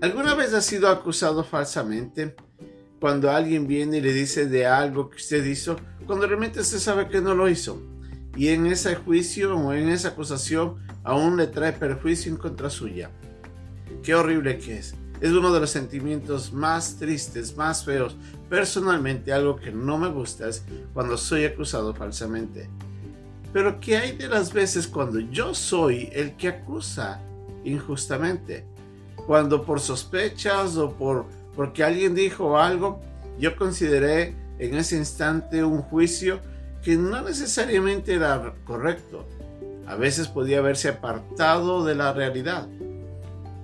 ¿Alguna vez ha sido acusado falsamente? Cuando alguien viene y le dice de algo que usted hizo, cuando realmente usted sabe que no lo hizo. Y en ese juicio o en esa acusación aún le trae perjuicio en contra suya. Qué horrible que es. Es uno de los sentimientos más tristes, más feos. Personalmente, algo que no me gusta es cuando soy acusado falsamente. Pero ¿qué hay de las veces cuando yo soy el que acusa injustamente? Cuando por sospechas o porque alguien dijo algo, yo consideré en ese instante un juicio que no necesariamente era correcto. A veces podía haberse apartado de la realidad.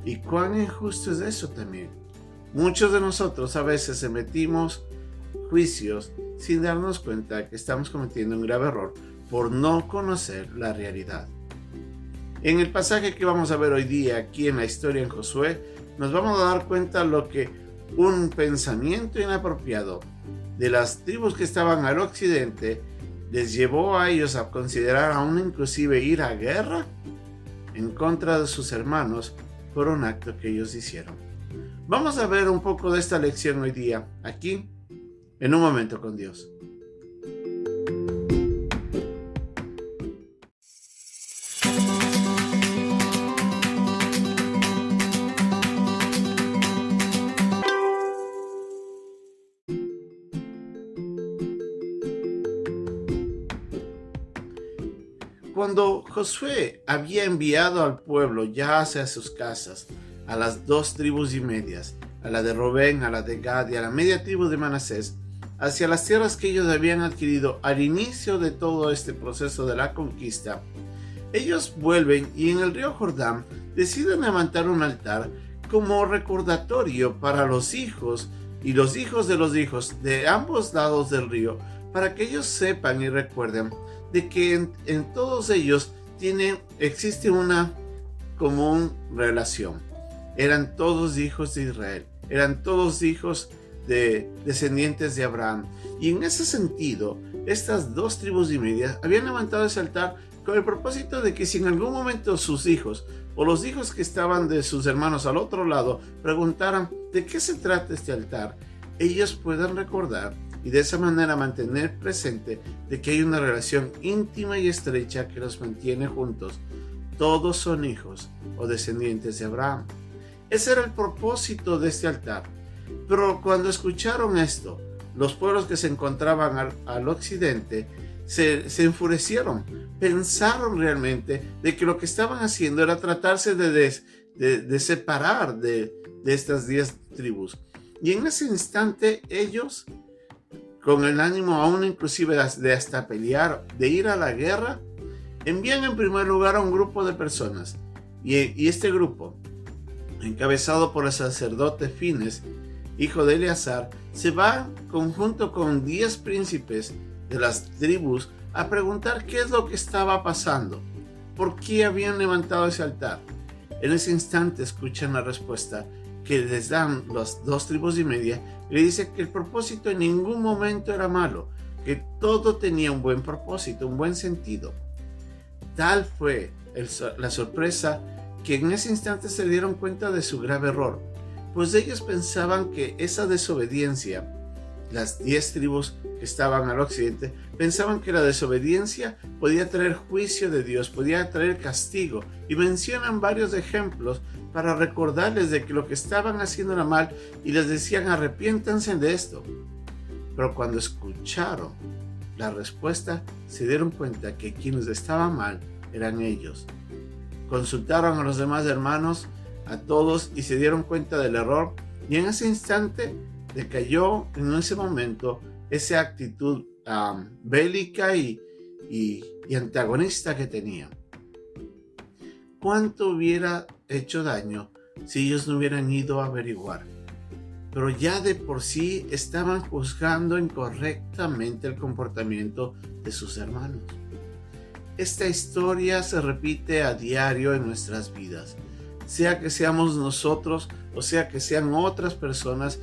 ¿Y cuán injusto es eso también? Muchos de nosotros a veces emitimos juicios sin darnos cuenta que estamos cometiendo un grave error por no conocer la realidad. En el pasaje que vamos a ver hoy día aquí en la historia en Josué, nos vamos a dar cuenta lo que un pensamiento inapropiado de las tribus que estaban al occidente les llevó a ellos a considerar aún inclusive ir a guerra en contra de sus hermanos por un acto que ellos hicieron. Vamos a ver un poco de esta lección hoy día, aquí, en Un Momento con Dios. Cuando Josué había enviado al pueblo ya hacia sus casas, a las 2 tribus y medias, a la de Rubén, a la de Gad y a la media tribu de Manasés, hacia las tierras que ellos habían adquirido al inicio de todo este proceso de la conquista, ellos vuelven y en el río Jordán deciden levantar un altar como recordatorio para los hijos y los hijos de los hijos de ambos lados del río, para que ellos sepan y recuerden de que en todos ellos existe una común relación. Eran todos hijos de Israel, eran todos hijos de descendientes de Abraham. Y en ese sentido, estas 2 tribus y media habían levantado ese altar con el propósito de que si en algún momento sus hijos o los hijos que estaban de sus hermanos al otro lado preguntaran de qué se trata este altar, ellos puedan recordar y de esa manera mantener presente de que hay una relación íntima y estrecha que los mantiene juntos. Todos son hijos o descendientes de Abraham. Ese era el propósito de este altar. Pero cuando escucharon esto, los pueblos que se encontraban al occidente se enfurecieron. Pensaron realmente de que lo que estaban haciendo era tratarse de separar de estas 10 tribus. Y en ese instante ellos, con el ánimo aún inclusive de hasta pelear, de ir a la guerra, envían en primer lugar a un grupo de personas. Y este grupo, encabezado por el sacerdote Fines, hijo de Eleazar, se va junto con 10 príncipes de las tribus a preguntar qué es lo que estaba pasando, por qué habían levantado ese altar. En ese instante escuchan la respuesta que les dan las 2 tribus y media, y le dice que el propósito en ningún momento era malo, que todo tenía un buen propósito, un buen sentido. Tal fue la sorpresa que en ese instante se dieron cuenta de su grave error, pues ellos pensaban que esa desobediencia, las 10 tribus que estaban al occidente, pensaban que la desobediencia podía traer juicio de Dios, podía traer castigo, y mencionan varios ejemplos para recordarles de que lo que estaban haciendo era mal y les decían arrepiéntanse de esto. Pero cuando escucharon la respuesta, se dieron cuenta que quienes estaban mal eran ellos. Consultaron a los demás hermanos, a todos, y se dieron cuenta del error, y en ese instante decayó en ese momento esa actitud bélica y antagonista que tenían. ¿Cuánto hubiera hecho daño si ellos no hubieran ido a averiguar? Pero ya de por sí estaban juzgando incorrectamente el comportamiento de sus hermanos. Esta historia se repite a diario en nuestras vidas. Sea que seamos nosotros o sea que sean otras personas,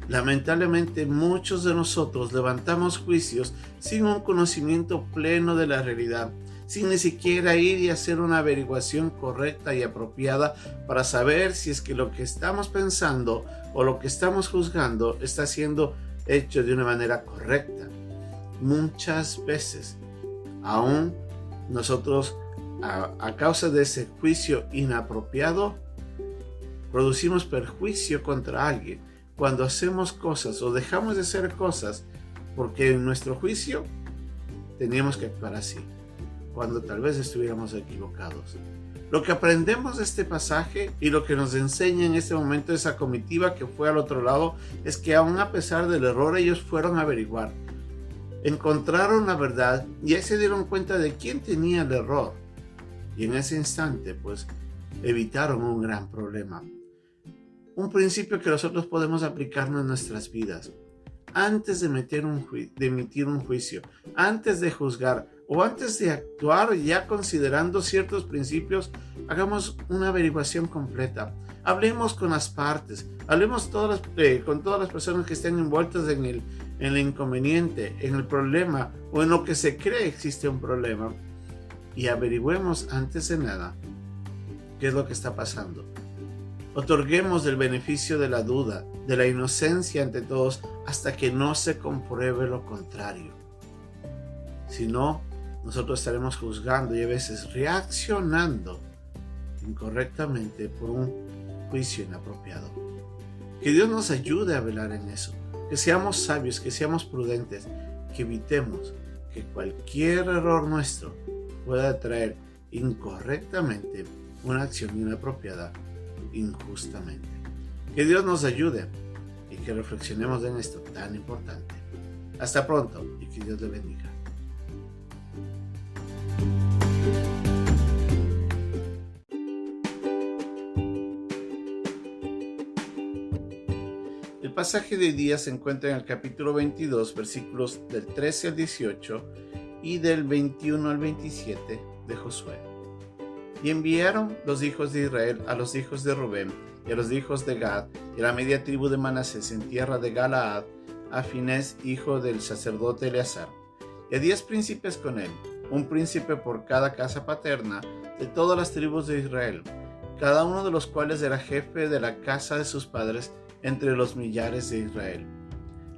lamentablemente muchos de nosotros levantamos juicios sin un conocimiento pleno de la realidad, sin ni siquiera ir y hacer una averiguación correcta y apropiada para saber si es que lo que estamos pensando o lo que estamos juzgando está siendo hecho de una manera correcta. Muchas veces, aún nosotros, a causa de ese juicio inapropiado, producimos perjuicio contra alguien cuando hacemos cosas o dejamos de hacer cosas porque en nuestro juicio teníamos que actuar así, cuando tal vez estuviéramos equivocados. Lo que aprendemos de este pasaje y lo que nos enseña en este momento esa comitiva que fue al otro lado es que aún a pesar del error ellos fueron a averiguar, encontraron la verdad y ahí se dieron cuenta de quién tenía el error, y en ese instante pues evitaron un gran problema. Un principio que nosotros podemos aplicarnos en nuestras vidas. Antes de emitir un juicio, antes de juzgar o antes de actuar ya considerando ciertos principios, hagamos una averiguación completa. Hablemos con las partes, hablemos con todas las personas que estén envueltas en el inconveniente, en el problema o en lo que se cree existe un problema, y averigüemos antes de nada qué es lo que está pasando. Otorguemos el beneficio de la duda, de la inocencia ante todos, hasta que no se compruebe lo contrario. Si no, nosotros estaremos juzgando y a veces reaccionando incorrectamente por un juicio inapropiado. Que Dios nos ayude a velar en eso, que seamos sabios, que seamos prudentes, que evitemos que cualquier error nuestro pueda traer incorrectamente una acción inapropiada injustamente. Que Dios nos ayude y que reflexionemos en esto tan importante. Hasta pronto y que Dios le bendiga. El pasaje de hoy día se encuentra en el capítulo 22, versículos del 13 al 18 y del 21 al 27 de Josué. Y enviaron los hijos de Israel a los hijos de Rubén y a los hijos de Gad y a la media tribu de Manasés en tierra de Galaad a Finés, hijo del sacerdote Eleazar, y a 10 príncipes con él, un príncipe por cada casa paterna de todas las tribus de Israel, cada uno de los cuales era jefe de la casa de sus padres entre los millares de Israel,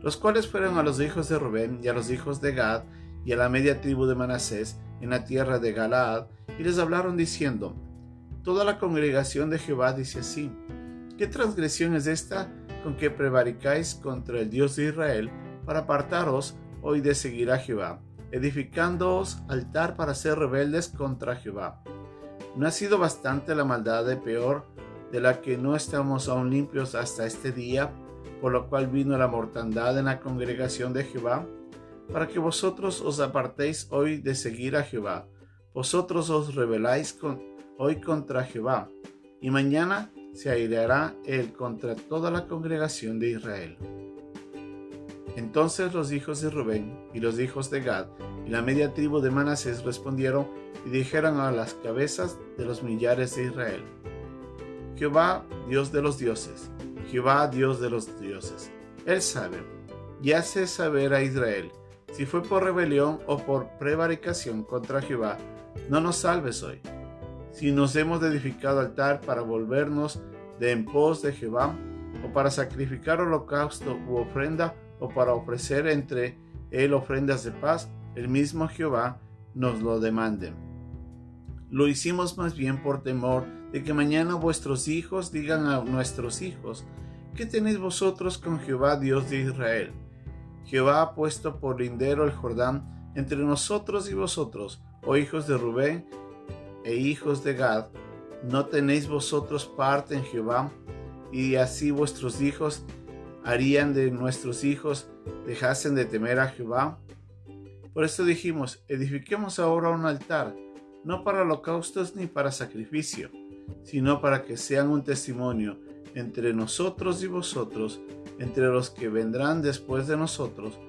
los cuales fueron a los hijos de Rubén y a los hijos de Gad y a la media tribu de Manasés en la tierra de Galaad, y les hablaron diciendo: toda la congregación de Jehová dice así: ¿qué transgresión es esta con que prevaricáis contra el Dios de Israel para apartaros hoy de seguir a Jehová, edificándoos altar para ser rebeldes contra Jehová? ¿No ha sido bastante la maldad de peor, de la que no estamos aún limpios hasta este día, por lo cual vino la mortandad en la congregación de Jehová? Para que vosotros os apartéis hoy de seguir a Jehová, vosotros os rebeláis hoy contra Jehová, y mañana se airará él contra toda la congregación de Israel. Entonces los hijos de Rubén y los hijos de Gad y la media tribu de Manasés respondieron y dijeron a las cabezas de los millares de Israel: Jehová, Dios de los dioses, Jehová, Dios de los dioses, Él sabe y hace saber a Israel si fue por rebelión o por prevaricación contra Jehová. No nos salves hoy, si nos hemos edificado altar para volvernos de en pos de Jehová, o para sacrificar holocausto u ofrenda, o para ofrecer entre él ofrendas de paz, el mismo Jehová nos lo demande. Lo hicimos más bien por temor de que mañana vuestros hijos digan a nuestros hijos: ¿qué tenéis vosotros con Jehová, Dios de Israel? Jehová ha puesto por lindero el Jordán entre nosotros y vosotros, oh hijos de Rubén e hijos de Gad. ¿No tenéis vosotros parte en Jehová? Y así vuestros hijos harían de nuestros hijos dejasen de temer a Jehová. Por esto dijimos: edifiquemos ahora un altar, no para holocaustos ni para sacrificio, sino para que sean un testimonio entre nosotros y vosotros, entre los que vendrán después de nosotros,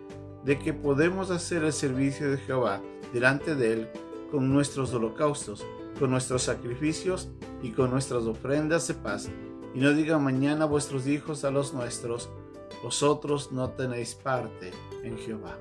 de que podemos hacer el servicio de Jehová delante de él con nuestros holocaustos, con nuestros sacrificios y con nuestras ofrendas de paz. Y no digan mañana vuestros hijos a los nuestros: vosotros no tenéis parte en Jehová.